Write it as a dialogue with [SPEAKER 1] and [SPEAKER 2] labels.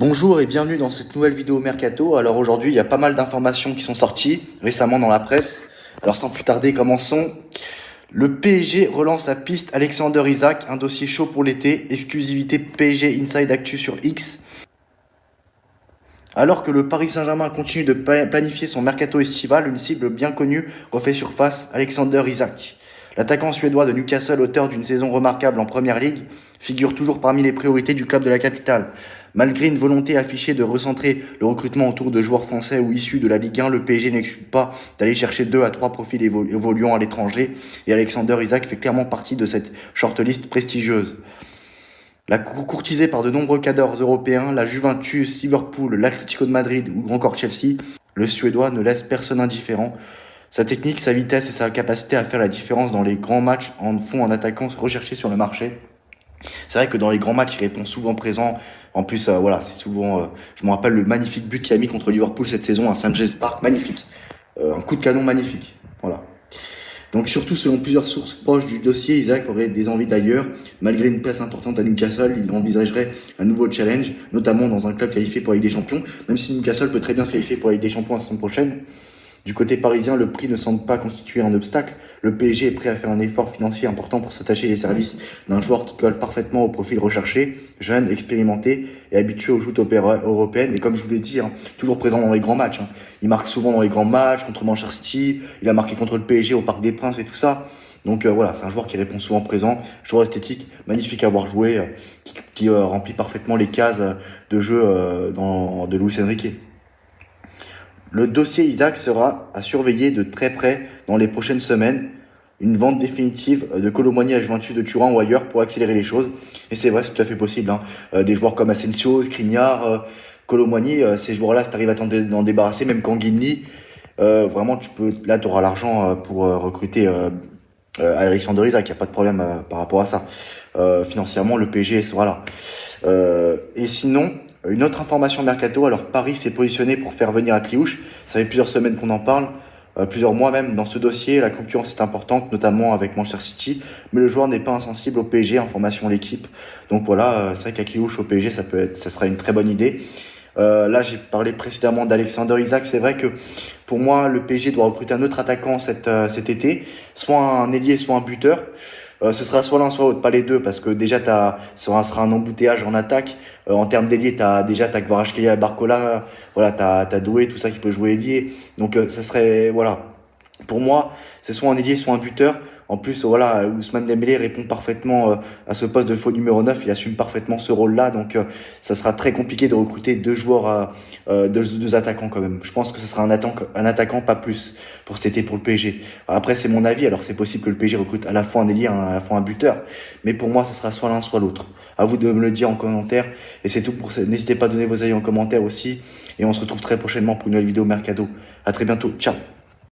[SPEAKER 1] Bonjour et bienvenue dans cette nouvelle vidéo Mercato. Alors aujourd'hui, il y a pas mal d'informations qui sont sorties récemment dans la presse. Alors sans plus tarder, commençons. Le PSG relance la piste Alexander Isak, un dossier chaud pour l'été, exclusivité PSG Inside Actu sur X. Alors que le Paris Saint-Germain continue de planifier son mercato estival, une cible bien connue refait surface, Alexander Isak. L'attaquant suédois de Newcastle, auteur d'une saison remarquable en Première Ligue, figure toujours parmi les priorités du club de la capitale. Malgré une volonté affichée de recentrer le recrutement autour de joueurs français ou issus de la Ligue 1, le PSG n'exclut pas d'aller chercher 2 à 3 profils évoluant à l'étranger, et Alexander Isak fait clairement partie de cette shortlist prestigieuse. Courtisé par de nombreux cadres européens, la Juventus, Liverpool, l'Atlético de Madrid ou encore Chelsea, le Suédois ne laisse personne indifférent. Sa technique, sa vitesse et sa capacité à faire la différence dans les grands matchs en font un attaquant recherché sur le marché. C'est vrai que dans les grands matchs, il répond souvent présent. En plus, voilà, c'est souvent... je me rappelle le magnifique but qu'il a mis contre Liverpool cette saison à St. James Park. Magnifique. Un coup de canon magnifique. Voilà. Donc surtout, selon plusieurs sources proches du dossier, Isak aurait des envies d'ailleurs. Malgré une place importante à Newcastle, il envisagerait un nouveau challenge, notamment dans un club qualifié pour la Ligue des Champions, même si Newcastle peut très bien se qualifier pour la Ligue des Champions la saison prochaine. Du côté parisien, le prix ne semble pas constituer un obstacle. Le PSG est prêt à faire un effort financier important pour s'attacher les services d'un joueur qui colle parfaitement au profil recherché, jeune, expérimenté et habitué aux joutes européennes. Et comme je vous l'ai dit, toujours présent dans les grands matchs. Il marque souvent dans les grands matchs, contre Manchester City, il a marqué contre le PSG au Parc des Princes et tout ça. Donc voilà, c'est un joueur qui répond souvent présent, joueur esthétique, magnifique à voir jouer, qui remplit parfaitement les cases de jeu de Luis Enrique. Le dossier Isak sera à surveiller de très près dans les prochaines semaines. Une vente définitive de Kolo Muani à la Juventus de Turin ou ailleurs pour accélérer les choses. Et c'est vrai, c'est tout à fait possible. Des joueurs comme Asensio, Skriniar, Kolo Muani, ces joueurs-là, si tu arrives à t'en débarrasser, même Kanguinli, vraiment, là, tu auras l'argent pour recruter Alexander Isak. Il n'y a pas de problème par rapport à ça. Financièrement, le PSG sera là. Et sinon... Une autre information mercato, alors Paris s'est positionné pour faire venir Akliouche. Ça fait plusieurs semaines qu'on en parle, plusieurs mois même dans ce dossier. La concurrence est importante, notamment avec Manchester City, mais le joueur n'est pas insensible au PSG, information l'équipe. Donc voilà, c'est vrai qu'Akliouche au PSG, ça sera une très bonne idée. Là, j'ai parlé précédemment d'Alexander Isak. C'est vrai que pour moi, le PSG doit recruter un autre attaquant cet été, soit un ailier, soit un buteur. Ce sera soit l'un soit l'autre, pas les deux, parce que déjà ça sera un embouteillage en attaque. En termes d'ailier, t'as Kvaratskhelia, Barcola, voilà, t'as Doué, tout ça qui peut jouer ailier. Donc ça serait, voilà, pour moi, c'est soit un ailier, soit un buteur. En plus, voilà, Ousmane Dembélé répond parfaitement à ce poste de faux numéro 9. Il assume parfaitement ce rôle-là. Donc, ça sera très compliqué de recruter deux joueurs, deux attaquants quand même. Je pense que ce sera un attaquant, pas plus, pour cet été pour le PSG. Après, c'est mon avis. Alors, c'est possible que le PSG recrute à la fois un ailier, à la fois un buteur. Mais pour moi, ce sera soit l'un, soit l'autre. À vous de me le dire en commentaire. Et c'est tout n'hésitez pas à donner vos avis en commentaire aussi. Et on se retrouve très prochainement pour une nouvelle vidéo Mercado. À très bientôt. Ciao.